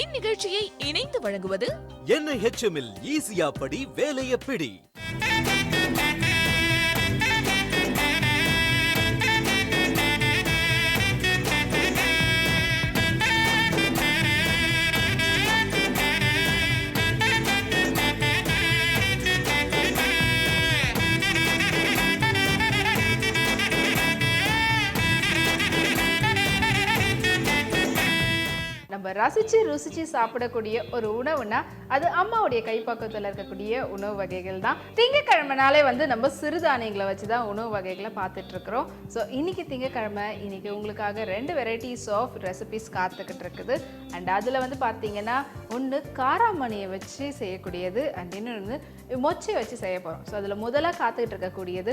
இந்நிகழ்ச்சியை இணைந்து வழங்குவது NIHM ஈஸியா படி வேலைய பிடி. நம்ம ரசிச்சு ருசிச்சு சாப்பிடக்கூடிய ஒரு உணவுனா அது அம்மாவுடைய கைப்பக்குவத்தில் இருக்கக்கூடிய உணவு வகைகள் தான். திங்கக்கிழமைனாலே நம்ம சிறுதானியங்களை வச்சு தான் உணவு வகைகளை பார்த்துட்டு இருக்கிறோம். ஸோ இன்னைக்கு திங்கக்கிழமை, இன்னைக்கு உங்களுக்காக 2 வெரைட்டிஸ் ஆஃப் ரெசிபிஸ் காத்துக்கிட்டு இருக்குது. அண்ட் அதில் பார்த்தீங்கன்னா ஒன்று காராமணியை வச்சு செய்யக்கூடியது, அண்ட் இன்னொன்று மொச்சை வச்சு செய்ய போகிறோம். ஸோ அதில் முதலாக காத்துக்கிட்டு இருக்கக்கூடியது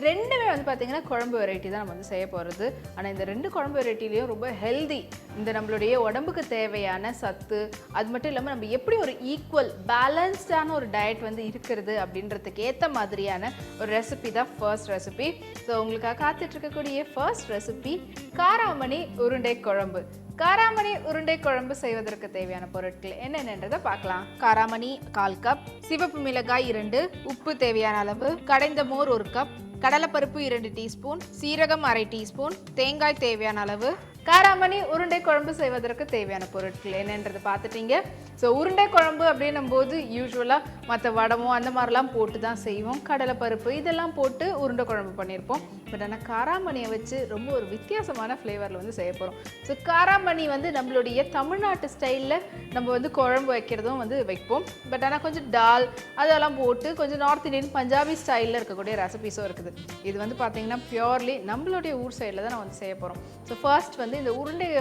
ரெண்டுமே பார்த்தீங்கன்னா குழம்பு வெரைட்டி தான் நம்ம செய்ய போகிறது. ஆனால் இந்த 2 குழம்பு வெரைட்டிலையும் ரொம்ப ஹெல்தி, இந்த நம்மளுடைய உடம்புக்கு தேவையான சத்து, அது மட்டும் இல்லாமல் நம்ம எப்படி ஒரு ஈக்குவல் பேலன்ஸ்டான ஒரு டயட் இருக்கிறது அப்படின்றதுக்கு ஏற்ற மாதிரியான ஒரு ரெசிபி தான் ஃபர்ஸ்ட் ரெசிபி. ஸோ உங்களுக்காக காத்துட்டு இருக்கக்கூடிய ஃபர்ஸ்ட் ரெசிபி காராமணி உருண்டை குழம்பு. காராமணி உருண்டை குழம்பு செய்வதற்கு தேவையான பொருட்கள் என்னென்னன்றதை பார்க்கலாம். காராமணி 1/4 கப், சிவப்பு மிளகாய் 2, உப்பு தேவையான அளவு, கடைந்த மோர் 1 கப், கடலைப்பருப்பு 2 டீஸ்பூன், சீரகம் 1/2 டீஸ்பூன், தேங்காய் தேவையான அளவு. காராமணி உருண்டை குழம்பு செய்வதற்கு தேவையான பொருட்கள் என்னன்றது பார்த்துட்டீங்க. ஸோ உருண்டை குழம்பு அப்படின்னும் போது யூஸ்வலாக மற்ற வடமோ அந்த மாதிரிலாம் போட்டு தான் செய்வோம். கடலைப்பருப்பு இதெல்லாம் போட்டு உருண்டை குழம்பு பண்ணியிருப்போம். பட் ஆனால் காராமணியை வச்சு ரொம்ப ஒரு வித்தியாசமான ஃப்ளேவரில் செய்ய போகிறோம். ஸோ காராமணி நம்மளுடைய தமிழ்நாட்டு ஸ்டைலில் நம்ம குழம்பு வைக்கிறதும் வைப்போம். பட் ஆனால் கொஞ்சம் டால் அதெல்லாம் போட்டு கொஞ்சம் நார்த் இந்தியன் பஞ்சாபி ஸ்டைலில் இருக்கக்கூடிய ரெசிபிஸும் இருக்குது. இது பார்த்தீங்கன்னா பியூர்லி நம்மளுடைய ஊர் சைடில் தான் நான் செய்ய போகிறோம். ஸோ ஃபர்ஸ்ட் இந்த உருண்டையை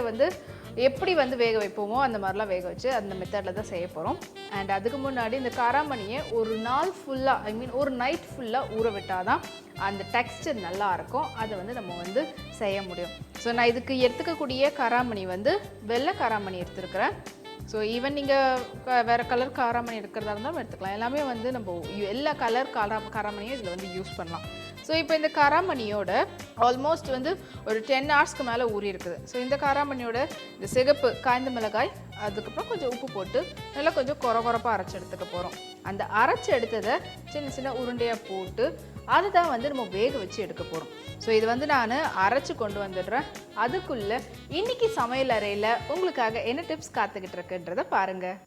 எப்படி வேக வைப்போமோ அந்த மாதிரிலாம் வேக வச்சு அந்த மெத்தடில் தான் செய்ய போகிறோம். அண்ட் அதுக்கு முன்னாடி இந்த காராமணியை ஒரு நாள் ஃபுல்லாக, ஒரு நைட் ஃபுல்லாக ஊற விட்டால் தான் அந்த டெக்ஸ்டர் நல்லா இருக்கும். அதை நம்ம செய்ய முடியும். ஸோ நான் இதுக்கு எடுத்துக்கக்கூடிய காராமணி வெள்ளை காராமணி எடுத்துருக்கிறேன். ஸோ ஈவன் நீங்கள் வேறு கலர் காராமணி எடுக்கிறதா இருந்தாலும் எடுத்துக்கலாம். எல்லாமே நம்ம எல்லா கலர் காராமணியும் இதில் யூஸ் பண்ணலாம். ஸோ இப்போ இந்த காராமணியோட ஆல்மோஸ்ட் ஒரு 10 ஹவர்ஸ்க்கு மேலே ஊறி இருக்குது. ஸோ இந்த காராமணியோட இந்த சிகப்பு காய்ந்த மிளகாய், அதுக்கப்புறம் கொஞ்சம் உப்பு போட்டு நல்லா கொஞ்சம் கொரப்பாக அரைச்சி எடுத்துக்க போகிறோம். அந்த அரைச்சி எடுத்ததை சின்ன சின்ன உருண்டையாக போட்டு அதை தான் நம்ம வேக வச்சு எடுக்க போகிறோம். ஸோ இது நான் அரைச்சி கொண்டு வந்துடுறேன். அதுக்குள்ளே இன்னைக்கு சமையல் அறையில் உங்களுக்காக என்ன டிப்ஸ் காத்துக்கிட்டு இருக்குன்றதை பாருங்கள்.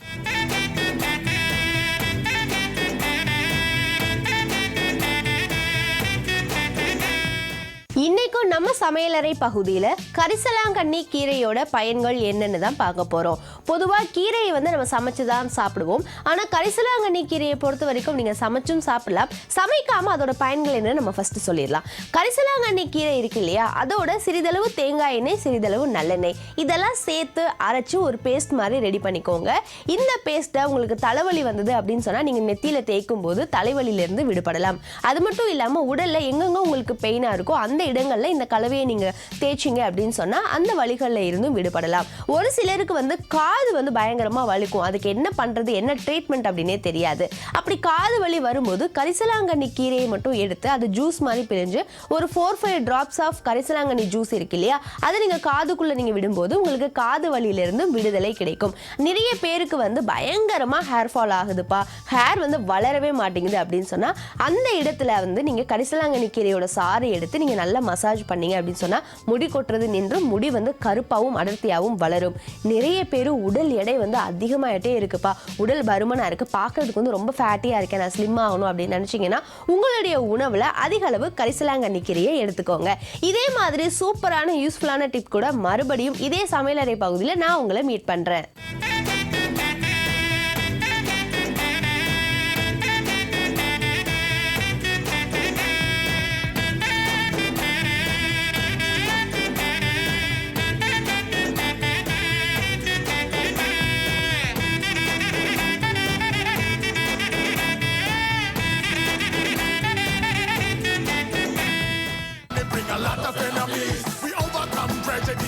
இன்னைக்கும் நம்ம சமையலறை பகுதியில் கரிசலாங்கண்ணி கீரையோட பயன்கள் என்னன்னு தான் பார்க்க போகிறோம். பொதுவாக கீரையை நம்ம சமைச்சு தான் சாப்பிடுவோம். ஆனால் கரிசலாங்கண்ணி கீரையை பொறுத்த வரைக்கும் நீங்கள் சமைச்சும் சாப்பிடலாம், சமைக்காமல் அதோட பயன்கள் என்னன்னு நம்ம ஃபஸ்ட்டு சொல்லிடலாம். கரிசலாங்கண்ணி கீரை இருக்கு இல்லையா, அதோட சிறிதளவு தேங்காய் எண்ணெய், சிறிதளவு நல்லெண்ணெய் இதெல்லாம் சேர்த்து அரைச்சி ஒரு பேஸ்ட் மாதிரி ரெடி பண்ணிக்கோங்க. இந்த பேஸ்ட்டை உங்களுக்கு தலைவலி வந்தது அப்படின்னு சொன்னால் நீங்கள் நெத்தியில் தேய்க்கும் போது தலைவலியிலேருந்து விடுபடலாம். அது மட்டும் இல்லாமல் உடலில் எங்கெங்கே உங்களுக்கு பெயினாக இருக்கோ அந்த இடங்களில் இந்த கலவையை நீங்கள் தேய்ச்சிங்க அப்படின்னு சொன்னால் அந்த வலிகளில் இருந்தும் விடுபடலாம். ஒரு சிலருக்கு காது பயங்கரமாக வலிக்கும். அதுக்கு என்ன பண்ணுறது, என்ன ட்ரீட்மெண்ட் அப்படின்னே தெரியாது. அப்படி காது வலி வரும்போது கரிசலாங்கண்ணி கீரையை மட்டும் எடுத்து அது ஜூஸ் மாதிரி பிழிஞ்சு ஒரு 4-5 drops ஆஃப் கரிசலாங்கண்ணி ஜூஸ் இருக்கு இல்லையா, அதை நீங்கள் காதுக்குள்ளே நீங்கள் விடும்போது உங்களுக்கு காது வலியிலிருந்து விடுதலை கிடைக்கும். நிறைய பேருக்கு பயங்கரமாக ஹேர் ஃபால் ஆகுதுப்பா, ஹேர் வளரவே மாட்டேங்குது அப்படின்னு சொன்னால் அந்த இடத்துல நீங்கள் கரிசலாங்கண்ணி கீரையோட சாறு எடுத்து நீங்கள் நல்லா மசாஜ் பண்ணீங்க அப்படின்னு சொன்னால் முடி கொட்டுறது நின்று முடி கருப்பாகவும் அடர்த்தியாகவும் வளரும். நிறைய பேர் உடல் எடை அதிகமாகிட்டே இருக்குப்பா, உடல் பருமனாக இருக்குது, பார்க்கறதுக்கு ரொம்ப ஃபேட்டியாக இருக்கேன், நான் ஸ்லிம் ஆகணும் அப்படின்னு நினச்சிங்கன்னா உங்களுடைய உணவில் அதிக அளவு கரிசலாங்கண்ணி கீரையை எடுத்துக்கோங்க. இதே மாதிரி சூப்பரான யூஸ்ஃபுல்லான டிப் கூட மறுபடியும் இதே சமையலறை பகுதியில் நான் உங்களை மீட் பண்ணுறேன்.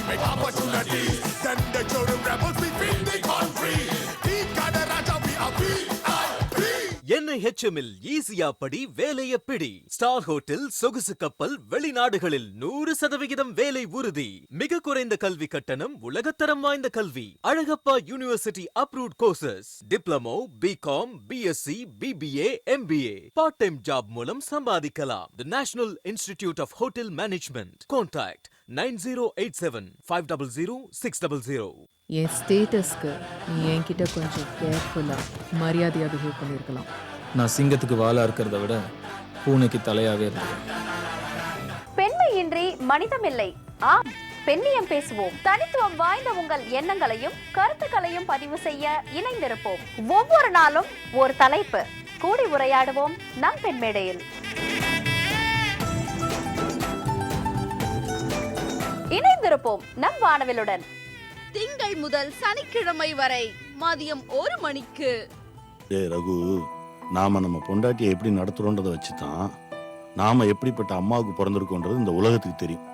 Make opportunities, then சென்னை HMல் ஈஸியா படி வேலைய பிடி. ஸ்டார் ஹோட்டல், சொகுசு கப்பல், வெளிநாடுகளில் 100% வேலை உறுதி. மிக குறைந்த கல்வி கட்டணம், உலகத்தரம் வாய்ந்த கல்வி. Alagappa university approved courses. Diploma, BCom, BSc, BBA, MBA. Part time job மூலம் சம்பாதிக்கலாம். The National Institute of Hotel Management. Contact 9087-500-600. என் ஸ்டேட்டஸ்க்கு நீ என்கிட்ட கொஞ்சம் கேர்ஃபுல்லாக மரியாதையாக பிஹேவ் பண்ணியிருக்கலாம். நான் சிங்கத்துக்கு வாலா இருக்கிறத விட பூனைக்கு தலையாவே இருக்கேன். பெண்மையின்றி மனிதமில்லை. ஆம், பெண்ணியம் பேசுவோம். தனித்துவம் வாய்ந்த உங்கள் எண்ணங்களையும் கருத்துக்களையும் பதிவு செய்ய இணைந்திருப்போம். ஒவ்வொரு நாளும் ஒரு தலைப்பு. கூடி உரையாடுவோம் நம் பெண் மேடையில். இணைந்திருப்போம் நம் வானவிலுடன். திங்கள் முதல் சனிக்கிழமை வரை மதியம் 1 மணிக்கு. ரகு, நாம நம்ம பொண்டாட்டியை எப்படி நடத்துறோன்றதை வச்சுதான் நாம எப்படிப்பட்ட அம்மாவுக்கு பிறந்திருக்கோன்றது இந்த உலகத்துக்கு தெரியும்.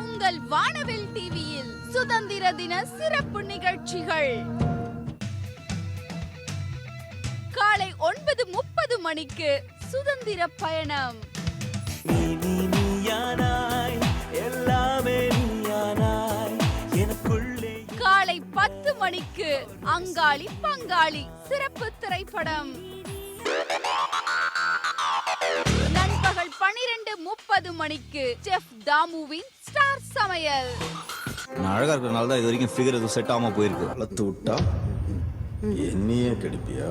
உங்கள் வானவில் டிவியில் சுதந்திர தின சிறப்பு நிகழ்ச்சிகள் காலை 9:30 மணிக்கு. சுதந்திர பயணம் காலை 10 மணிக்கு. அங்காளி பங்காளி சிறப்பு திரைப்படம். நண்பகல் 12:30 மணிக்கு செஃப் தாமுவின் ஸ்டார் சமையல். நான் அழகா இருக்கிறனால தான் இது வரைக்கும் ஃபிகர் எதுவும் செட் ஆகாம போயிருக்கு. வளர்த்து விட்டா என்னையே கெடுப்பியா?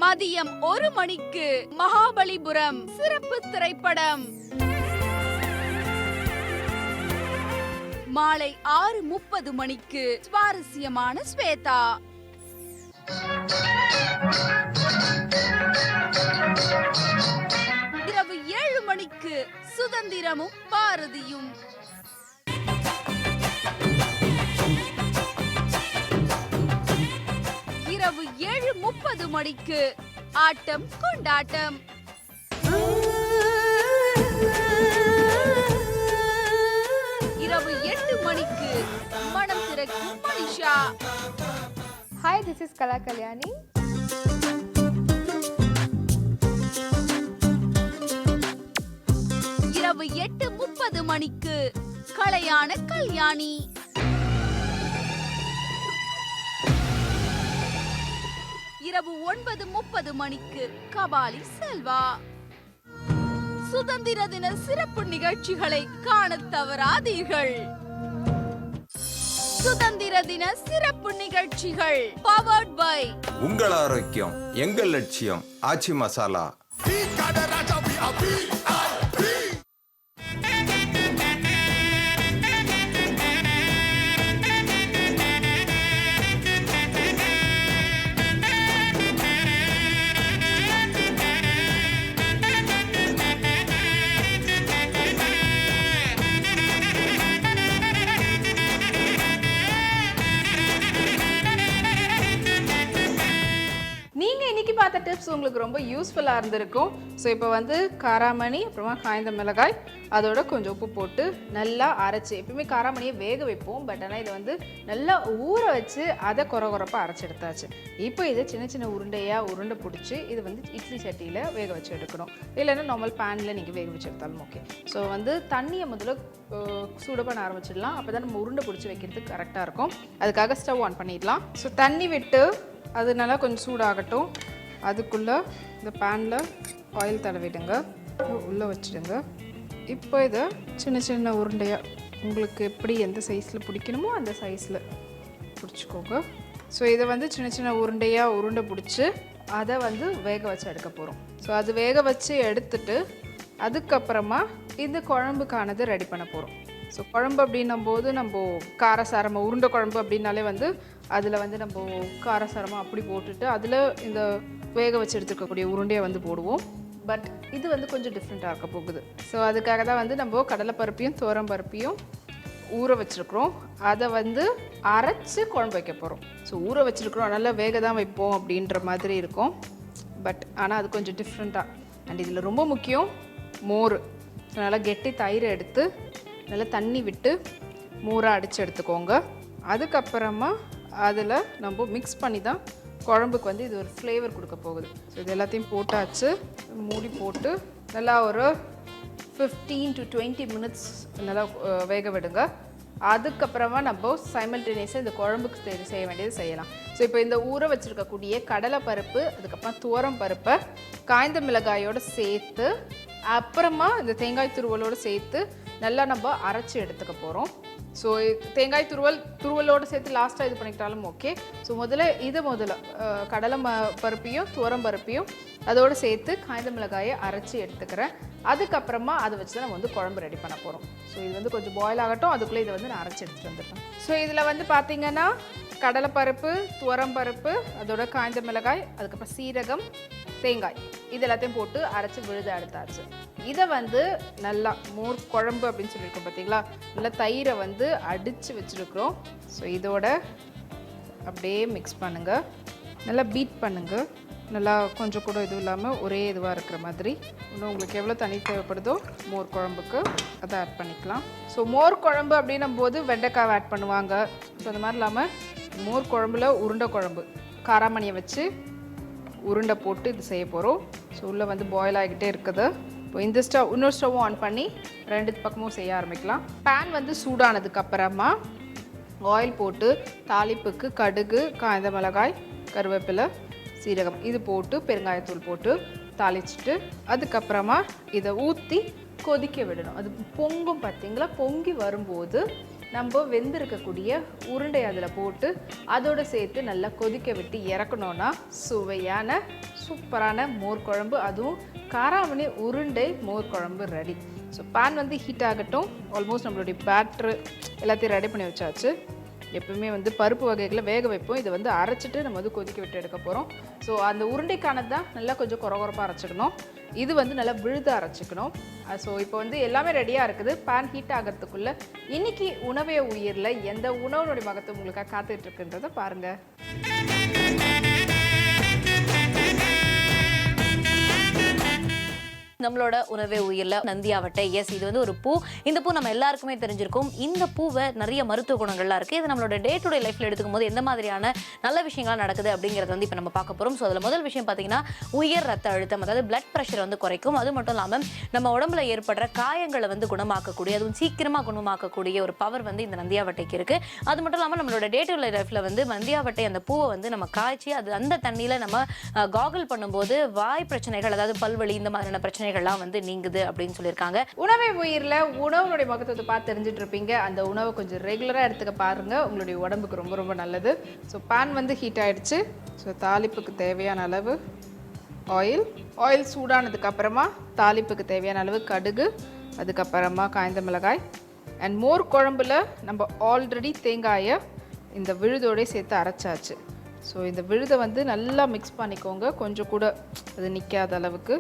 மதியம் 1 மணிக்கு மகாபலிபுரம் சிறப்பு திரைப்படம். மாலை 6:30 மணிக்கு சுவாரஸ்யமான ஸ்வேதா. இரவு 7 மணிக்கு சுதந்திரமும் பாரதியும். இரவு 7:30 மணிக்கு ஆட்டம் கொண்டாட்டம். இரவு 8 மணிக்கு மனம் திறக்கும் Manisha. Hi, this is Kala Kalyani. இரவு 8:30 மணிக்கு கலையான கல்யாணி. இரவு 9:30 மணிக்கு கபாலி செல்வா. சுதந்திர தின சிறப்பு நிகழ்ச்சிகளை காண தவறாதீர்கள். சுதந்திர தின சிறப்பு நிகழ்ச்சிகள் பவர்ட் பை உங்கள் ஆரோக்கியம் எங்கள் லட்சியம் ஆச்சி மசாலா. பார்த்த டிப்ஸ் உங்களுக்கு ரொம்ப யூஸ்ஃபுல்லாக இருந்திருக்கும். ஸோ இப்போ வந்து காராமணி, அப்புறமா காய்ந்த மிளகாய், அதோட கொஞ்சம் உப்பு போட்டு நல்லா அரைச்சி, எப்பயுமே காராமணியை வேக வைப்போம், பட் ஆனால் இதை வந்து நல்லா ஊற வச்சு அதை கொரப்பாக அரைச்சி எடுத்தாச்சு. இப்போ இதை சின்ன சின்ன உருண்டை பிடிச்சி இது வந்து இட்லி சட்டியில் வேக வச்சு எடுக்கணும். இல்லைன்னா நார்மல் பேனில் நீங்கள் வேக வச்சு எடுத்தாலும் ஓகே. ஸோ வந்து தண்ணியை முதல்ல சூடு பண்ண ஆரம்பிச்சிடலாம். அப்போ தான் நம்ம உருண்டை பிடிச்சி வைக்கிறதுக்கு கரெக்டாக இருக்கும். அதுக்காக ஸ்டவ் ஆன் பண்ணிடலாம். ஸோ தண்ணி விட்டு அது நல்லா கொஞ்சம் சூடாகட்டும். அதுக்குள்ளே இந்த பேனில் ஆயில் தடவிடுங்க, உள்ளே வச்சுடுங்க. இப்போ இதை சின்ன சின்ன உருண்டையாக உங்களுக்கு எப்படி எந்த சைஸில் பிடிக்கணுமோ அந்த சைஸில் பிடிச்சிக்கோங்க. ஸோ இதை வந்து சின்ன சின்ன உருண்டை பிடிச்சி அதை வந்து வேக வச்சு எடுக்க போகிறோம். ஸோ அது வேக வச்சு எடுத்துட்டு அதுக்கப்புறமா இந்த குழம்புக்கானது ரெடி பண்ண போகிறோம். ஸோ குழம்பு அப்படின்னும் போது நம்ம காரசாரமாக உருண்டை குழம்பு அப்படின்னாலே வந்து அதில் வந்து நம்ம காரசாரமாக அப்படி போட்டுட்டு அதில் இந்த வேக வச்சு எடுத்துக்கக்கூடிய உருண்டையை வந்து போடுவோம். பட் இது வந்து கொஞ்சம் டிஃப்ரெண்ட்டாக இருக்க போகுது. ஸோ அதுக்காக தான் வந்து நம்ம கடலைப்பருப்பையும் துவரம்பருப்பையும் ஊற வச்சுருக்குறோம். அதை வந்து அரைச்சி குழம்பு வைக்க போகிறோம். ஸோ ஊற வச்சுருக்குறோம், நல்லா வேக தான் வைப்போம் அப்படின்ற மாதிரி இருக்கும். பட் ஆனால் அது கொஞ்சம் டிஃப்ரெண்ட்டாக. அண்ட் இதில் ரொம்ப முக்கியம் மோர். ஸோ நல்லா கெட்டி தயிர் எடுத்து நல்லா தண்ணி விட்டு மோராக அடித்து எடுத்துக்கோங்க. அதுக்கப்புறமா அதில் நம்ம மிக்ஸ் பண்ணி தான் குழம்புக்கு வந்து இது ஒரு ஃப்ளேவர் கொடுக்க போகுது. ஸோ இது எல்லாத்தையும் போட்டாச்சு. மூடி போட்டு நல்லா ஒரு 15 to 20 minutes நல்லா வேக விடுங்க. அதுக்கப்புறமா நம்ம சைமல்டேனியஸாக இந்த குழம்புக்கு செய்ய வேண்டியது செய்யலாம். ஸோ இப்போ இந்த ஊற வச்சுருக்கக்கூடிய கடலை பருப்பு, அதுக்கப்புறம் துவரம் பருப்பை காய்ந்த மிளகாயோடு சேர்த்து, அப்புறமா இந்த தேங்காய் துருவலோடு சேர்த்து நல்லா நம்ம அரைச்சி எடுத்துக்க போகிறோம். ஸோ தேங்காய் துருவலோடு சேர்த்து லாஸ்ட்டாக இது பண்ணிக்கிட்டாலும் ஓகே. ஸோ முதல்ல கடலை பருப்பையும் துவரம் பருப்பையும் அதோடு சேர்த்து காய்ந்த மிளகாயை அரைச்சி எடுத்துக்கிறேன். அதுக்கப்புறமா அதை வச்சு தான் நம்ம வந்து குழம்பு ரெடி பண்ண போகிறோம். ஸோ இது வந்து கொஞ்சம் பாயில் ஆகட்டும், அதுக்குள்ளே இதை வந்து நான் அரைச்சி எடுத்துகிட்டு வந்துட்டேன். ஸோ இதில் வந்து பார்த்திங்கன்னா கடலைப்பருப்பு, துவரம் பருப்பு, அதோட காய்ந்த மிளகாய், அதுக்கப்புறம் சீரகம், தேங்காய் இது எல்லாத்தையும் போட்டு அரைச்சி விழுத எடுத்தாச்சு. இதை வந்து நல்லா மோர் குழம்பு அப்படின்னு சொல்லியிருக்கோம் பார்த்தீங்களா, நல்லா தயிரை வந்து அடித்து வச்சுருக்குறோம். ஸோ இதோட அப்படியே மிக்ஸ் பண்ணுங்கள், நல்லா பீட் பண்ணுங்கள். நல்லா கொஞ்சம் கூட இதுவும் இல்லாமல் ஒரே இதுவாக இருக்கிற மாதிரி. இன்னும் உங்களுக்கு எவ்வளோ தண்ணி தேவைப்படுதோ மோர் குழம்புக்கு அதை ஆட் பண்ணிக்கலாம். ஸோ மோர் குழம்பு அப்படின்னும் போது வெண்டைக்காய் ஆட் பண்ணுவாங்க. ஸோ அந்த மாதிரி இல்லாமல் மோர் குழம்புல உருண்டை குழம்பு, காராமணியை வச்சு உருண்டை போட்டு இது செய்ய போகிறோம். ஸோ உள்ளே வந்து பாயில் ஆகிக்கிட்டே இருக்குது. இப்போ இந்த இன்னொரு ஸ்டவ்வும் ஆன் பண்ணி 2 பக்கமும் செய்ய ஆரம்பிக்கலாம். பேன் வந்து சூடானதுக்கப்புறமா ஆயில் போட்டு தாளிப்புக்கு கடுகு, காய்ந்த மிளகாய், கருவேப்பிலை, சீரகம் இது போட்டு பெருங்காயத்தூள் போட்டு தாளிச்சிட்டு அதுக்கப்புறமா இதை ஊற்றி கொதிக்க விடணும். அது பொங்கும் பார்த்தீங்களா, பொங்கி வரும்போது நம்ம வெந்திருக்கக்கூடிய உருண்டை அதில் போட்டு அதோடு சேர்த்து நல்லா கொதிக்க விட்டு இறக்கணுன்னா சுவையான சூப்பரான மோர் குழம்பு, அதுவும் காராமணி உருண்டை மோர் குழம்பு ரெடி. ஸோ பேன் வந்து ஹீட் ஆகட்டும். ஆல்மோஸ்ட் நம்மளுடைய பேட்ரு எல்லாத்தையும் ரெடி பண்ணி வச்சாச்சு. எப்பவுமே வந்து பருப்பு வகைகளை வேக வைப்போம். இதை வந்து அரைச்சிட்டு நம்ம வந்து கொதிக்க விட்டு எடுக்க போகிறோம். ஸோ அந்த உருண்டைக்கானது தான் நல்லா கொஞ்சம் கொரகொரப்பாக அரைச்சிக்கணும். இது வந்து நல்லா விழுத அரைச்சிக்கணும். ஸோ இப்போ வந்து எல்லாமே ரெடியாக இருக்குது. பேன் ஹீட் ஆகிறதுக்குள்ளே இன்றைக்கி உணவே உயிரில் எந்த உணவுனுடைய மகத்துவம் உங்களுக்காக காத்துட்ருக்குன்றதை பாருங்கள். நம்மளோட உணவே உயிரில் நந்தியாவட்டை. எஸ், இது வந்து ஒரு பூ. இந்த பூ நம்ம எல்லாருக்குமே தெரிஞ்சிருக்கும். இந்த பூவை நிறைய மருத்துவ குணங்கள்லாம் இருக்குது. இது நம்மளோட டே டு டே லைஃப்பில் எடுத்துக்கும் போது எந்த மாதிரியான நல்ல விஷயங்கள்லாம் நடக்குது அப்படிங்கிறது வந்து இப்போ நம்ம பார்க்க போகிறோம். ஸோ அதில் முதல் விஷயம் பார்த்தீங்கன்னா உயர் ரத்த அழுத்தம், அதாவது பிளட் ப்ரெஷர் வந்து குறைக்கும். அது மட்டும் இல்லாமல் நம்ம உடம்புல ஏற்படுற காயங்களை வந்து குணமாக்கக்கூடிய, அதுவும் சீக்கிரமாக குணமாக்கக்கூடிய ஒரு பவர் வந்து இந்த நந்தியாவட்டைக்கு இருக்குது. அது மட்டும் இல்லாமல் நம்மளோட டே டு டே லைஃப்பில் வந்து நந்தியாவட்டை அந்த பூவை வந்து நம்ம காய்ச்சி அந்த தண்ணியில் நம்ம காகல் பண்ணும்போது வாய் பிரச்சனைகள், அதாவது பல்வலி, இந்த மாதிரியான பிரச்சனைகள்லாம் வந்து நீங்குது அப்படின்னு சொல்லியிருக்காங்க. உணவே உயிரில் உணவுனுடைய மகத்துவத்தை பார்த்து தெரிஞ்சுட்டு இருப்பீங்க. அந்த உணவை கொஞ்சம் ரெகுலராக எடுத்துக்க பாருங்க, உங்களுடைய உடம்புக்கு ரொம்ப ரொம்ப நல்லது. ஸோ பேன் வந்து ஹீட் ஆகிடுச்சு. ஸோ தாளிப்புக்கு தேவையான அளவு ஆயில் சூடானதுக்கு அப்புறமா தாளிப்புக்கு தேவையான அளவு கடுகு, அதுக்கப்புறமா காய்ந்த மிளகாய். அண்ட் மோர் குழம்புல நம்ம ஆல்ரெடி தேங்காயை இந்த விழுதோடய சேர்த்து அரைச்சாச்சு. ஸோ இந்த விழுதை வந்து நல்லா மிக்ஸ் பண்ணிக்கோங்க, கொஞ்சம் கூட அது நிற்காத அளவுக்கு.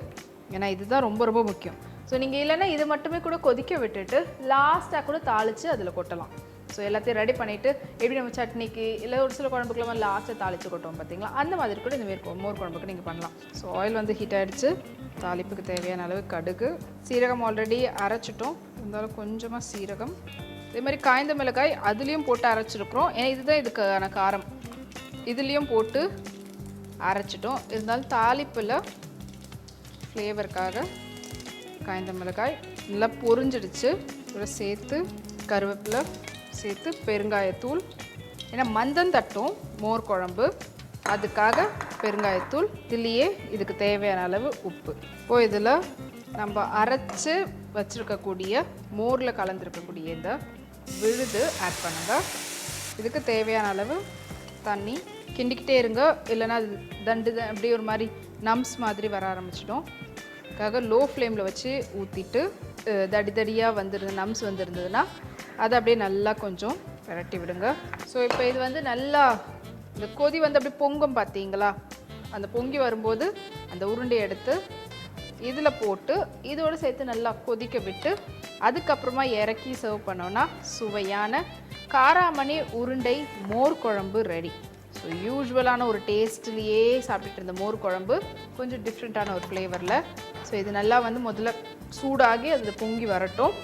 ஏன்னா இதுதான் ரொம்ப ரொம்ப முக்கியம். ஸோ நீங்கள் இல்லைன்னா இது மட்டுமே கூட கொதிக்க விட்டுட்டு லாஸ்ட்டாக கூட தாளித்து அதில் கொட்டலாம். ஸோ எல்லாத்தையும் ரெடி பண்ணிவிட்டு எப்படி நம்ம சட்னிக்கு இல்லை ஒரு சில குழம்புக்குலாம் லாஸ்ட்டாக தாளித்து கொட்டோம் பார்த்தீங்களா, அந்த மாதிரி கூட இந்த மாரி மோர் குழம்புக்கு நீங்கள் பண்ணலாம். ஸோ ஆயில் வந்து ஹீட் ஆகிடுச்சு. தாளிப்புக்கு தேவையான அளவு கடுகு, சீரகம் ஆல்ரெடி அரைச்சிட்டோம், இருந்தாலும் கொஞ்சமாக சீரகம். இதே மாதிரி காய்ந்த மிளகாய் அதுலேயும் போட்டு அரைச்சிருக்கிறோம். ஏன்னா இதுதான் இதுக்கான காரம், இதுலேயும் போட்டு அரைச்சிட்டோம். இருந்தாலும் தாளிப்பில் ஃப்ளேவருக்காக காய்ந்த மிளகாய் நல்லா பொரிஞ்சிடுச்சு. இதோட சேர்த்து கருவேப்பிலை சேர்த்து பெருங்காயத்தூள், ஏன்னா மந்தம் தட்டும் மோர் குழம்பு, அதுக்காக பெருங்காயத்தூள். இதுலேயே இதுக்கு தேவையான அளவு உப்பு. இப்போ இதில் நம்ம அரைச்சி வச்சுருக்கக்கூடிய மோரில் கலந்துருக்கக்கூடிய இந்த விழுது ஆட் பண்ணுங்கள். இதுக்கு தேவையான அளவு தண்ணி கிண்டிக்கிட்டே இருங்க, இல்லைன்னா அது அப்படியே ஒரு மாதிரி நம்ஸ் மாதிரி வர ஆரம்பிச்சிடும். அதுக்காக லோ ஃப்ளேமில் வச்சு ஊற்றிட்டு தடியாக நம்ஸ் வந்துருந்ததுன்னா அதை அப்படியே நல்லா கொஞ்சம் விரட்டி விடுங்க. ஸோ இப்போ இது வந்து நல்லா இந்த கொதி வந்து அப்படியே பொங்கும் பார்த்தீங்களா, அந்த பொங்கி வரும்போது அந்த உருண்டையை எடுத்து இதில் போட்டு இதோடு சேர்த்து நல்லா கொதிக்க விட்டு அதுக்கப்புறமா இறக்கி சர்வ் பண்ணோன்னா சுவையான காராமணி உருண்டை மோர் குழம்பு ரெடி. ஸோ யூஸ்வலான ஒரு டேஸ்ட்லேயே சாப்பிட்டுட்டு இருந்த மோர் குழம்பு கொஞ்சம் டிஃப்ரெண்ட்டான ஒரு ஃப்ளேவரில். ஸோ இது நல்லா வந்து முதல்ல சூடாகி அதில் பொங்கி வரட்டும்.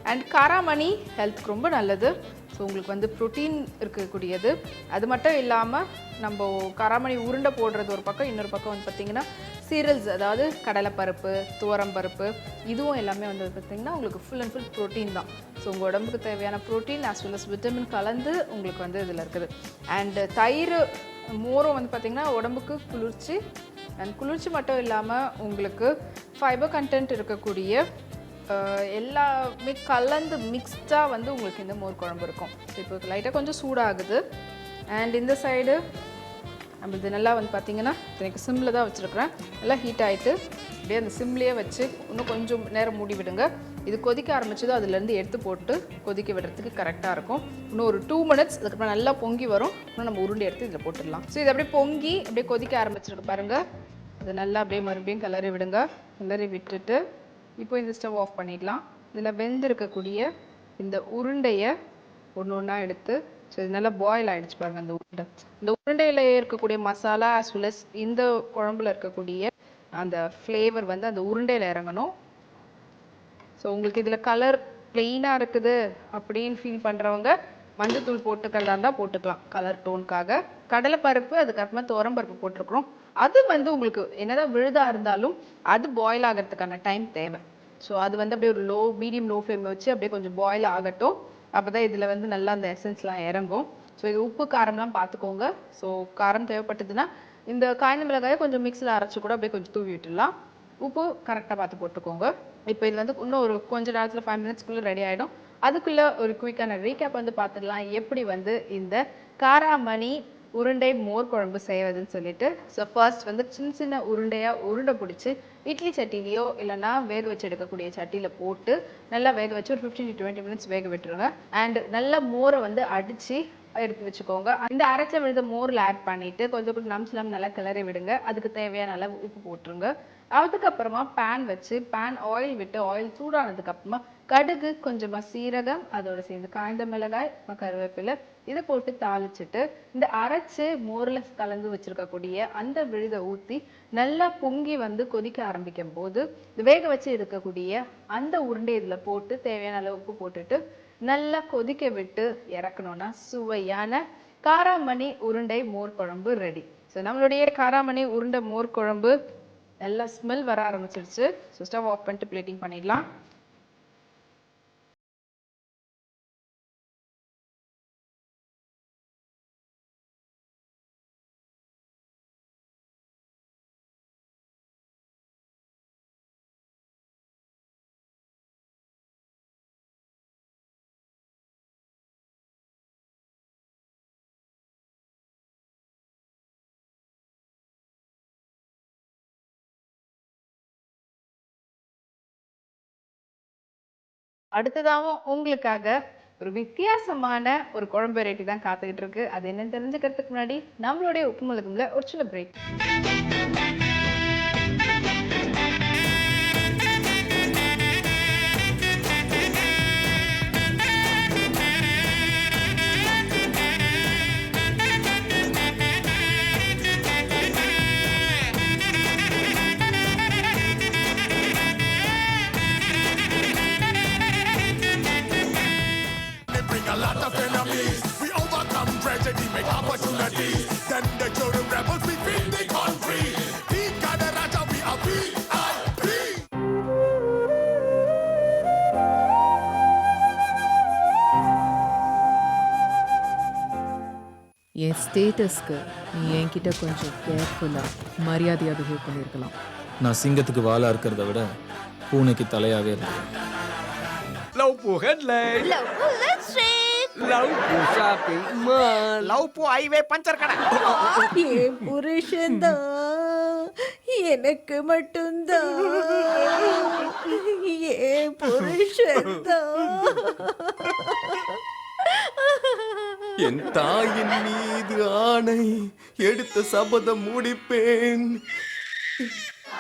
அண்ட் காராமணி ஹெல்த்துக்கு ரொம்ப நல்லது. ஸோ உங்களுக்கு வந்து ப்ரோட்டீன் இருக்கக்கூடியது. அது மட்டும் இல்லாமல் நம்ம காராமணி உருண்டை போடுறது ஒரு பக்கம், இன்னொரு பக்கம் வந்து பார்த்திங்கன்னா சீரியல்ஸ், அதாவது கடலைப்பருப்பு, துவரம்பருப்பு, இதுவும் எல்லாமே வந்து பார்த்திங்கன்னா உங்களுக்கு ஃபுல் அண்ட் ஃபுல் ப்ரோட்டீன் தான். ஸோ உங்கள் உடம்புக்கு தேவையான protein as well as vitamin கலந்து உங்களுக்கு வந்து இதில் இருக்குது. அண்டு தயிர் மோரும் வந்து பார்த்திங்கன்னா உடம்புக்கு குளிர்ச்சி, அண்ட் குளிர்ச்சி மட்டும் இல்லாமல் உங்களுக்கு ஃபைபர் கண்டென்ட் இருக்கக்கூடிய எல்லாமே கலந்து மிக்ஸ்டாக வந்து உங்களுக்கு இந்த மோர் குழம்பு இருக்கும். ஸோ இப்போ லைட்டாக கொஞ்சம் சூடாகுது. அண்ட் இந்த சைடு நம்ம இது நல்லா வந்து பார்த்திங்கன்னா எனக்கு சிம்மில் தான் வச்சுருக்குறேன். நல்லா ஹீட் ஆகிட்டு அப்படியே அந்த சிம்லேயே வச்சு இன்னும் கொஞ்சம் நேரம் மூடி விடுங்க. இது கொதிக்க ஆரம்பிச்சதும் அதுலேருந்து எடுத்து போட்டு கொதிக்க விடுறதுக்கு கரெக்டாக இருக்கும். இன்னும் ஒரு 2 மினிட்ஸ், அதுக்கப்புறம் நல்லா பொங்கி வரும். இன்னும் நம்ம உருண்டை எடுத்து இதில் போட்டுடலாம். ஸோ இது அப்படியே பொங்கி அப்படியே கொதிக்க ஆரம்பிச்சிருக்கு பாருங்கள். அது நல்லா அப்படியே மறுபடியும் கிளறி விடுங்க. கிளறி விட்டுட்டு இப்போ இந்த ஸ்டவ் ஆஃப் பண்ணிடலாம். இதில் வெந்திருக்கக்கூடிய இந்த உருண்டையை ஒன்று ஒன்றா எடுத்து, ஸோ இது நல்லா பாயில் ஆகிடுச்சு பாருங்கள் அந்த உருண்டை. இந்த உருண்டையில் இருக்கக்கூடிய மசாலா ஆஸ் வெல் அஸ் இந்த குழம்புல இருக்கக்கூடிய அந்த ஃப்ளேவர் வந்து அந்த உருண்டையில் இறங்கணும். ஸோ உங்களுக்கு இதில் கலர் ப்ளெயினாக இருக்குது அப்படின்னு ஃபீல் பண்ணுறவங்க மஞ்சத்தூள் போட்டுக்கிறதா இருந்தால் போட்டுக்கலாம் கலர் டோனுக்காக. கடலைப்பருப்பு, அதுக்கப்புறமா துவரம்பருப்பு போட்டிருக்கிறோம். அது வந்து உங்களுக்கு என்னதான் விழுதாக இருந்தாலும் அது பாயில் ஆகிறதுக்கான டைம் தேவை. ஸோ அது வந்து அப்படியே ஒரு மீடியம் லோ ஃப்ளேம் வச்சு அப்படியே கொஞ்சம் பாயில் ஆகட்டும். அப்போ தான் இதில் வந்து நல்லா அந்த எசன்ஸ்லாம் இறங்கும். ஸோ இது உப்பு காரம்லாம் பார்த்துக்கோங்க. ஸோ காரம் தேவைப்பட்டதுன்னா இந்த காய்ந்த மிளகாயை கொஞ்சம் மிக்ஸில் அரைச்சி கூட அப்படியே கொஞ்சம் தூவி விட்டுடலாம். உப்பு கரெக்டாக பார்த்து போட்டுக்கோங்க. இப்போ இது வந்து இன்னும் ஒரு கொஞ்சம் நேரத்தில் 5 மினிட்ஸ்க்குள்ளே ரெடி ஆகிடும். அதுக்குள்ளே ஒரு குயிக்கான ரீகேப் வந்து பார்த்துடலாம் எப்படி வந்து இந்த காராமணி உருண்டை மோர் குழம்பு செய்வதுன்னு சொல்லிட்டு. ஸோ ஃபர்ஸ்ட் வந்து சின்ன சின்ன உருண்டையாக உருண்டை பிடிச்சி இட்லி சட்டிலையோ இல்லைனா வேக வச்சு எடுக்கக்கூடிய சட்டியில் போட்டு நல்லா வேக வச்சு ஒரு 15 to 20 மினிட்ஸ் வேக விட்டுருங்க. அண்ட் நல்லா மோரை வந்து அடித்து எடுத்து வச்சுக்கோங்க. இந்த அரைச்ச விழுத மோரில் ஆட் பண்ணிவிட்டு கொஞ்சம் கொஞ்சம் நம்ஸ்லாம் நல்லா கிளறி விடுங்க. அதுக்கு தேவையான நல்லா உப்பு போட்டுருங்க. அதுக்கப்புறமா பேன் வச்சு ஆயில் விட்டு ஆயில் சூடானதுக்கப்புறமா கடுகு, கொஞ்சமாக சீரகம், அதோட சேர்ந்து காய்ந்த மிளகாய், கருவேப்பிலை இதை போட்டு தாளிச்சுட்டு இந்த அரைச்சு மோரில் கலந்து வச்சுருக்கக்கூடிய அந்த விழுதை ஊற்றி நல்லா பொங்கி வந்து கொதிக்க ஆரம்பிக்கும் போது வேக வச்சு இருக்கக்கூடிய அந்த உருண்டை இதில் போட்டு தேவையான அளவு உப்பு போட்டுட்டு நல்லா கொதிக்க விட்டு இறக்கணும்னா சுவையான காராமணி உருண்டை மோர் குழம்பு ரெடி. ஸோ நம்மளுடைய காராமணி உருண்டை மோர் குழம்பு நல்லா ஸ்மெல் வர ஆரம்பிச்சிருச்சு. ஸோ ஸ்டவ் ஆஃப் பண்ணிட்டு பிளேட்டிங் பண்ணிடலாம். அடுத்ததாகவும் உங்களுக்காக ஒரு வித்தியாசமான ஒரு குழம்பு வெரைட்டி தான் காத்துக்கிட்டு இருக்கு. அது என்னன்னு தெரிஞ்சுக்கிறதுக்கு முன்னாடி நம்மளுடைய உப்பு மிளகுல ஒரு சின்ன பிரேக். என் ஸ்டேட்டஸ்க்கு நீ என்கிட்ட கொஞ்சம் கேர்ஃபுல்லாக மரியாதையாக பிஹேவ் பண்ணியிருக்கலாம். நான் சிங்கத்துக்கு வாலா இருக்கிறத விட பூனைக்கு தலையாவே இருக்கேன். லவ் பூ ஹெட்லைன், லவ் பூ ஷாப்பிங் மால், லவ் பூ ஹைவே பஞ்சர் கடை. என் புருஷன்தான் எனக்கு மட்டும்தான், என் புருஷன்தான். என் தாயின் மீது ஆணை எடுத்த சபதம் முடிப்பேன்.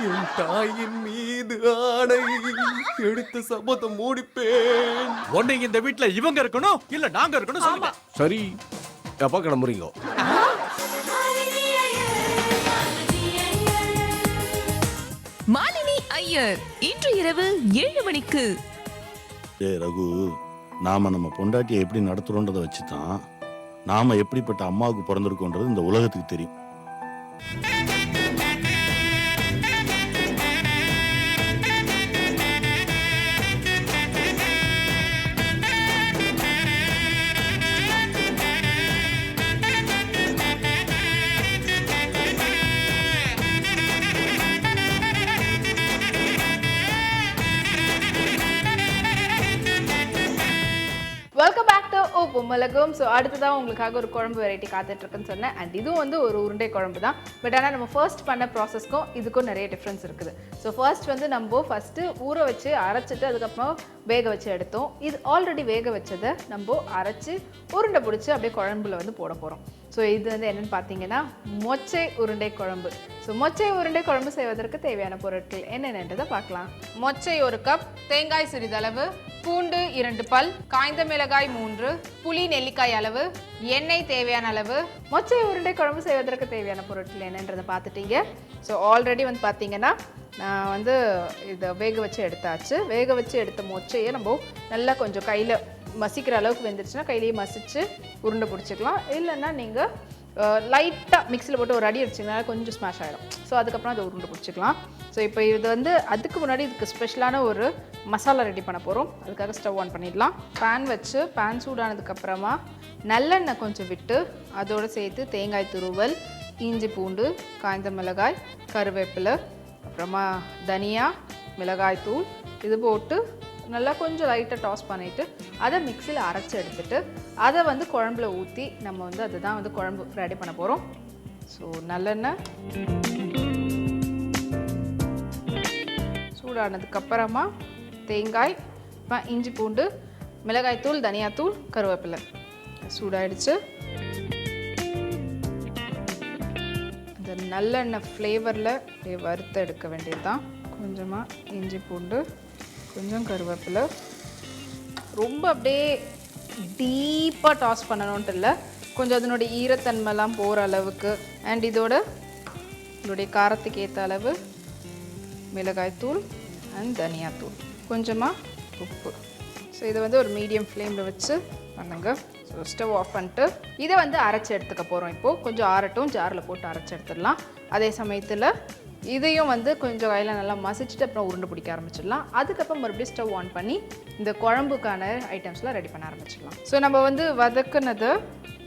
என் தாயின் மீது ஆணை எடுத்த சபதம் முடிப்பேன். ஒண்ணு இந்த வீட்ல இவங்க இருக்கணும் இல்ல நாங்க இருக்கணும் சொல்லுங்க. சரி, எப்ப கிளம்புறீங்க? மாலினி ஐயர் இன்று இரவு 7 மணிக்கு. ரகு, நாம் நம்ம பொண்டாட்டியை எப்படி நடத்துகிறோன்றதை வச்சு தான் நாம் எப்படிப்பட்ட அம்மாவுக்கு பிறந்திருக்கோன்றது இந்த உலகத்துக்கு தெரியும். வெல்கம் பேக் டு உப்பு மிளகும். ஸோ அடுத்ததான் உங்களுக்காக ஒரு குழம்பு வெரைட்டி காத்துட்ருக்குன்னு சொன்னேன். அண்ட் இதுவும் வந்து ஒரு உருண்டை குழம்பு தான். பட் ஆனால் நம்ம ஃபர்ஸ்ட் பண்ண ப்ராசஸ்க்கும் இதுக்கும் நிறைய டிஃப்ரென்ஸ் இருக்குது. ஸோ ஃபர்ஸ்ட் வந்து நம்ம ஃபஸ்ட்டு ஊற வச்சு அரைச்சிட்டு அதுக்கப்புறம் வேக வச்சு எடுத்தோம். இது ஆல்ரெடி வேக வச்சதை நம்ம அரைச்சி உருண்டை பிடிச்சி அப்படியே குழம்புல வந்து போட போகிறோம். ஸோ இது வந்து என்னென்னு பார்த்தீங்கன்னா மொச்சை உருண்டை குழம்பு. ஸோ மொச்சை உருண்டை குழம்பு செய்வதற்கு தேவையான பொருட்கள் என்னென்னன்றதை பார்க்கலாம். மொச்சை 1 கப், தேங்காய் சிறிதளவு, பூண்டு 2 பல், காய்ந்த மிளகாய் 3, புளி நெல்லிக்காய் அளவு, எண்ணெய் தேவையான அளவு. மொச்சை உருண்டை குழம்பு செய்வதற்கு தேவையான பொருட்கள் என்னன்றதை பார்த்துட்டீங்க. ஸோ ஆல்ரெடி வந்து பார்த்தீங்கன்னா நான் வந்து இதை வேக வச்சு எடுத்தாச்சு. வேக வச்சு எடுத்த மொச்சையை நம்ம நல்லா கொஞ்சம் கையில் மசிக்கிற அளவுக்கு வெந்துருச்சுன்னா கையிலேயே மசிச்சு உருண்டை பிடிச்சிக்கலாம். இல்லைன்னா நீங்கள் லைட்டாக மிக்சியில் போட்டு ஒரு அடி அடிச்சிங்கன்னா கொஞ்சம் ஸ்மாஷ் ஆகிடும். ஸோ அதுக்கப்புறம் அதை உருண்டை பிடிச்சிக்கலாம். ஸோ இப்போ இது வந்து அதுக்கு முன்னாடி இதுக்கு ஸ்பெஷலான ஒரு மசாலா ரெடி பண்ண போகிறோம். அதுக்காக ஸ்டவ் ஆன் பண்ணிடலாம். பேன் வச்சு பேன் சூடானதுக்கப்புறமா நல்லெண்ணெய் கொஞ்சம் விட்டு அதோடு சேர்த்து தேங்காய் துருவல், இஞ்சி பூண்டு, காய்ந்த மிளகாய், கருவேப்பிலை, அப்புறமா தனியா, மிளகாய் தூள் இது போட்டு நல்லா கொஞ்சம் லைட்டாக டாஸ் பண்ணிவிட்டு அதை மிக்சியில் அரைச்சி எடுத்துகிட்டு அதை வந்து குழம்புல ஊற்றி நம்ம வந்து அதுதான் வந்து குழம்பு ரெடி பண்ண போகிறோம். ஸோ நல்லெண்ணெய் சூடானதுக்கப்புறமா தேங்காய், இஞ்சி பூண்டு, மிளகாய் தூள், தனியாத்தூள், கருவேப்பிலை சூடாயிடுச்சு. இந்த நல்லெண்ணெய் ஃப்ளேவரில் அப்படியே வறுத்து எடுக்க வேண்டியது தான். கொஞ்சமாக இஞ்சி பூண்டு, கொஞ்சம் கருவேப்பிலை, ரொம்ப அப்படியே டீப்பாக டாஸ் பண்ணணுன்ட்டு இல்லை, கொஞ்சம் அதனுடைய ஈரத்தன்மைலாம் போகிற அளவுக்கு. அண்ட் இதோடைய காரத்துக்கு ஏற்ற அளவு மிளகாய்த்தூள் அண்ட் தனியாத்தூள், கொஞ்சமாக உப்பு. ஸோ இதை வந்து ஒரு மீடியம் ஃப்ளேமில் வச்சு பண்ணுங்க. ஸோ ஸ்டவ் ஆஃப் பண்ணிட்டு இதை வந்து அரைச்சி எடுத்துக்க போகிறோம். இப்போது கொஞ்சம் ஆறட்டும், ஜாரில் போட்டு அரைச்சி எடுத்துடலாம். அதே சமயத்தில் இதையும் வந்து கொஞ்சம் கையில் நல்லா மசிச்சுட்டு அப்புறம் உருண்டை பிடிக்க ஆரம்பிச்சிடலாம். அதுக்கப்புறம் மறுபடியும் ஸ்டவ் ஆன் பண்ணி இந்த குழம்புக்கான ஐட்டம்ஸ்லாம் ரெடி பண்ண ஆரம்பிச்சிடலாம். ஸோ நம்ம வந்து வதக்குனது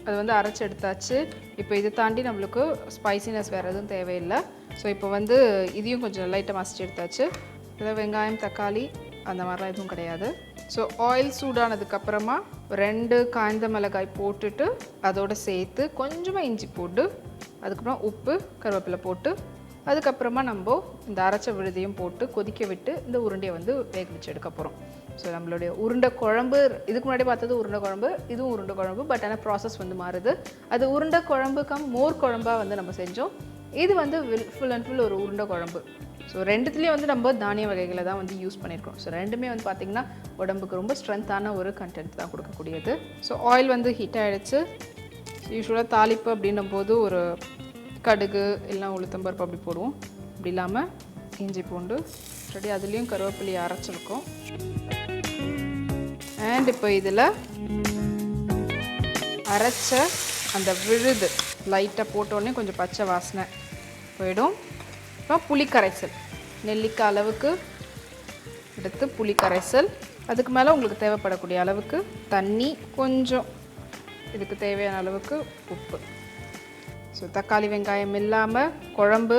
அது வந்து அரைச்சி எடுத்தாச்சு. இப்போ இதை தாண்டி நம்மளுக்கு ஸ்பைசினஸ் வேறு எதுவும் தேவையில்லை. ஸோ இப்போ வந்து இதையும் கொஞ்சம் லைட்டாக மசிச்சு எடுத்தாச்சு. இதில் வெங்காயம், தக்காளி அந்த மாதிரிலாம் எதுவும் கிடையாது. ஸோ ஆயில் சூடானதுக்கப்புறமா 2 காய்ந்த மிளகாய் போட்டுட்டு அதோடு சேர்த்து கொஞ்சமாக இஞ்சி போட்டு அதுக்கப்புறம் உப்பு, கருவேப்பிலை போட்டு அதுக்கப்புறமா நம்ம இந்த அரைச்ச விழுதையும் போட்டு கொதிக்க விட்டு இந்த உருண்டையை வந்து வேக வச்சு எடுக்க போகிறோம். ஸோ நம்மளுடைய உருண்டை குழம்பு இதுக்கு முன்னாடி பார்த்தது உருண்டை குழம்பு, இதுவும் உருண்டை குழம்பு. பட் ஆனால் ப்ராசஸ் வந்து மாறுது. அது உருண்டை குழம்புக்கும் மோர் குழம்பாக வந்து நம்ம செஞ்சோம். இது வந்து ஃபுல் அண்ட் ஃபுல் ஒரு உருண்டை குழம்பு. ஸோ ரெண்டுத்துலேயும் வந்து நம்ம தானிய வகைகளை தான் வந்து யூஸ் பண்ணியிருக்கோம். ஸோ ரெண்டுமே வந்து பார்த்திங்கன்னா உடம்புக்கு ரொம்ப ஸ்ட்ரென்த்தான ஒரு கண்டென்ட் தான் கொடுக்கக்கூடியது. ஸோ ஆயில் வந்து ஹீட் ஆகிடுச்சு. யூஸ்வலாக தாளிப்பு அப்படின்னும் போது ஒரு கடுகு எல்லாம் உளுத்தம்பருப்பு அப்படி போடுவோம். அப்படி இல்லாமல் இஞ்சி பூண்டு ரெடி, அதுலேயும் கருவேப்பிலையை அரைச்சிருக்கோம். அண்ட் இப்போ இதில் அரைச்ச அந்த விழுது லைட்டாக போட்டோடனே கொஞ்சம் பச்சை வாசனை போயிடும். அப்புறம் புளி கரைசல், நெல்லிக்காய் அளவுக்கு எடுத்து புளி கரைசல், அதுக்கு மேலே உங்களுக்கு தேவைப்படக்கூடிய அளவுக்கு தண்ணி, கொஞ்சம் இதுக்கு தேவையான அளவுக்கு உப்பு. ஸோ தக்காளி வெங்காயம் இல்லாமல் குழம்பு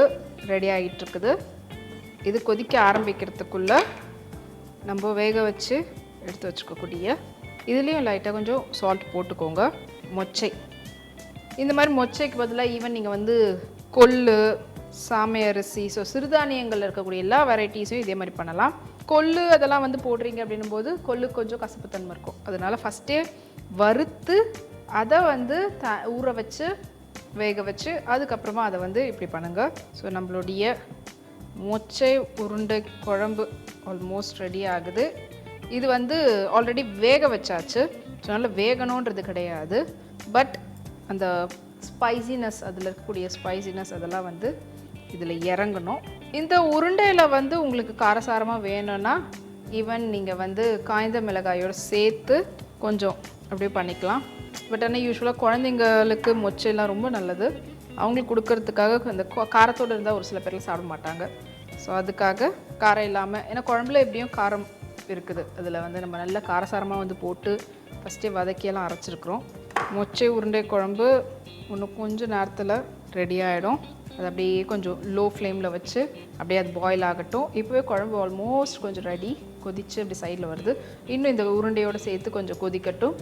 ரெடி ஆகிட்டுருக்குது. இது கொதிக்க ஆரம்பிக்கிறதுக்குள்ளே நம்ம வேக வச்சு எடுத்து வச்சுக்கக்கூடிய இதுலேயும் லைட்டாக கொஞ்சம் சால்ட் போட்டுக்கோங்க. மொச்சை, இந்த மாதிரி மொச்சைக்கு பதிலாக ஈவன் நீங்கள் வந்து கொள்ளு, சாமை அரிசி, ஸோ சிறுதானியங்கள் இருக்கக்கூடிய எல்லா வெரைட்டிஸும் இதே மாதிரி பண்ணலாம். கொள்ளு அதெல்லாம் வந்து போடுறீங்க அப்படின்னும் போது கொள்ளு கொஞ்சம் கசப்புத்தன்மை இருக்கும். அதனால் ஃபஸ்ட்டே வறுத்து அதை வந்து ஊற வச்சு வேக வச்சு அதுக்கப்புறமா அதை வந்து இப்படி பண்ணுங்கள். ஸோ நம்மளுடைய மொச்சை உருண்டை குழம்பு ஆல்மோஸ்ட் ரெடி ஆகுது. இது வந்து ஆல்ரெடி வேக வச்சாச்சு. ஸோ அதனால் வேகணுன்றது கிடையாது. பட் அந்த ஸ்பைசினஸ், அதில் இருக்கக்கூடிய ஸ்பைசினஸ் அதெல்லாம் வந்து இதில் இறங்கணும். இந்த உருண்டையில் வந்து உங்களுக்கு காரசாரமாக வேணும்னா ஈவன் நீங்கள் வந்து காய்ந்த மிளகாயோடு சேர்த்து கொஞ்சம் அப்படியே பண்ணிக்கலாம். பட் ஆனால் யூஸ்வலாக குழந்தைங்களுக்கு மொச்சையெல்லாம் ரொம்ப நல்லது. அவங்களுக்கு கொடுக்கறதுக்காக அந்த காரத்தோடு இருந்தால் ஒரு சில பேரில் சாப்பிட மாட்டாங்க. ஸோ அதுக்காக காரம் இல்லாமல், ஏன்னா குழம்புல எப்படியும் காரம் இருக்குது, அதில் வந்து நம்ம நல்ல காரசாரமாக வந்து போட்டு ஃபஸ்ட்டே வதக்கியெல்லாம் அரைச்சிருக்கிறோம். மொச்சை உருண்டை குழம்பு இன்னும் கொஞ்சம் நேரத்தில் ரெடி ஆகிடும். அது அப்படியே கொஞ்சம் லோ ஃப்ளேமில் வச்சு அப்படியே அது பாயில் ஆகட்டும். இப்போவே குழம்பு ஆல்மோஸ்ட் கொஞ்சம் ரெடி, கொதித்து அப்படி சைடில் வருது. இன்னும் இந்த உருண்டையோடு சேர்த்து கொஞ்சம் கொதிக்கட்டும்,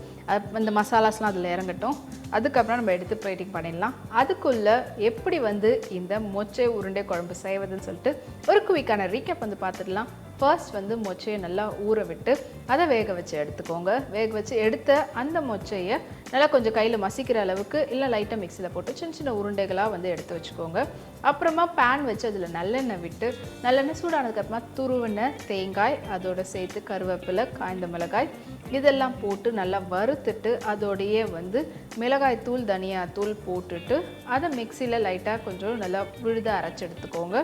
அந்த மசாலாஸ்லாம் அதில் இறங்கட்டும். அதுக்கப்புறம் நம்ம எடுத்து பிளேட்டிங் பண்ணிடலாம். அதுக்குள்ளே எப்படி வந்து இந்த மொச்சை உருண்டை குழம்பு செய்வதுன்னு சொல்லிட்டு ஒரு குவிக்கான ரீகேப் வந்து பார்த்துடலாம். ஃபர்ஸ்ட் வந்து மொச்சையை நல்லா ஊற விட்டு அதை வேக வச்சு எடுத்துக்கோங்க. வேக வச்சு எடுத்த அந்த மொச்சையை நல்லா கொஞ்சம் கையில் மசிக்கிற அளவுக்கு இல்லை லைட்டாக மிக்சியில் போட்டு சின்ன சின்ன உருண்டைகளாக வந்து எடுத்து வச்சுக்கோங்க. அப்புறமா பேன் வச்சு அதில் நல்லெண்ணெய் விட்டு, நல்லெண்ணெய் சூடானதுக்கப்புறமா துருவின தேங்காய், அதோடு சேர்த்து கருவேப்பிலை, காய்ந்த மிளகாய் இதெல்லாம் போட்டு நல்லா வறுத்துட்டு அதோடையே வந்து மிளகாய் தூள், தனியாத்தூள் போட்டுட்டு அதை மிக்சியில் லைட்டாக கொஞ்சம் நல்லா விழுத அரைச்சி எடுத்துக்கோங்க.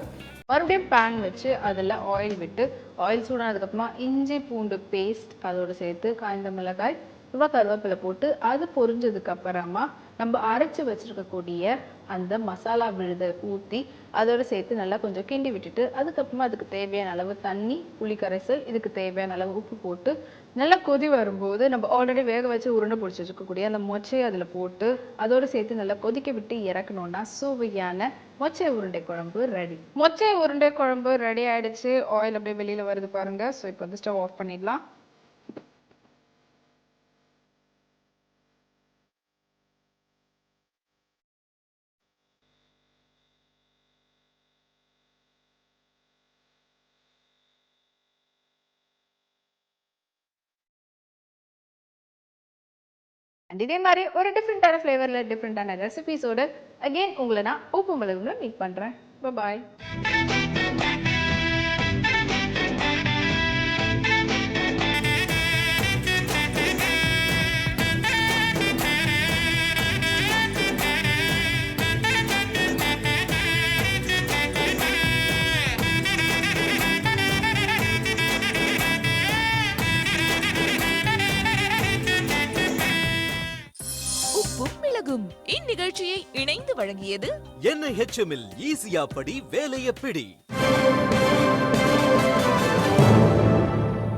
மறுபடியும் பேன் வச்சு அதில் ஆயில் விட்டு, ஆயில் சூடானதுக்கப்புறமா இஞ்சி பூண்டு பேஸ்ட் அதோடு சேர்த்து காய்ந்த மிளகாய் கருவேப்பிலை போட்டு அது பொரிஞ்சதுக்கப்புறமா நம்ம அரைச்சி வச்சுருக்கக்கூடிய அந்த மசாலா விழுதை ஊற்றி அதோடு சேர்த்து நல்லா கொஞ்சம் கிண்டி விட்டுட்டு, அதுக்கப்புறமா அதுக்கு தேவையான அளவு தண்ணி, புளி கரைசல், இதுக்கு தேவையான அளவு உப்பு போட்டு நல்லா கொதி வரும்போது நம்ம ஆல்ரெடி வேக வச்சு உருண்டை பிடிச்சி வச்சுக்கக்கூடிய அந்த மொச்சையை அதில் போட்டு அதோடு சேர்த்து நல்லா கொதிக்க விட்டு இறக்கணுன்னா சுவையான மொச்சை உருண்டை குழம்பு ரெடி. மொச்சை உருண்டை குழம்பு ரெடி ஆகிடுச்சு. ஆயில் அப்படியே வெளியில் வருது பாருங்கள். ஸோ இப்போ வந்து ஸ்டவ் ஆஃப் பண்ணிடலாம். இதே மாதிரி ஒரு டிஃப்ரெண்டான ஃப்ளேவரில் டிஃப்ரெண்டான ரெசிபிஸோடு அகெயின் உங்களை நான் உப்பு மிளகுல மீட் பண்ணுறேன். பாய். மிளகும் இந்நிகழ்ச்சியை இணைந்து வழங்கியது NIHM ஈஸியா படி வேலைய பிடி.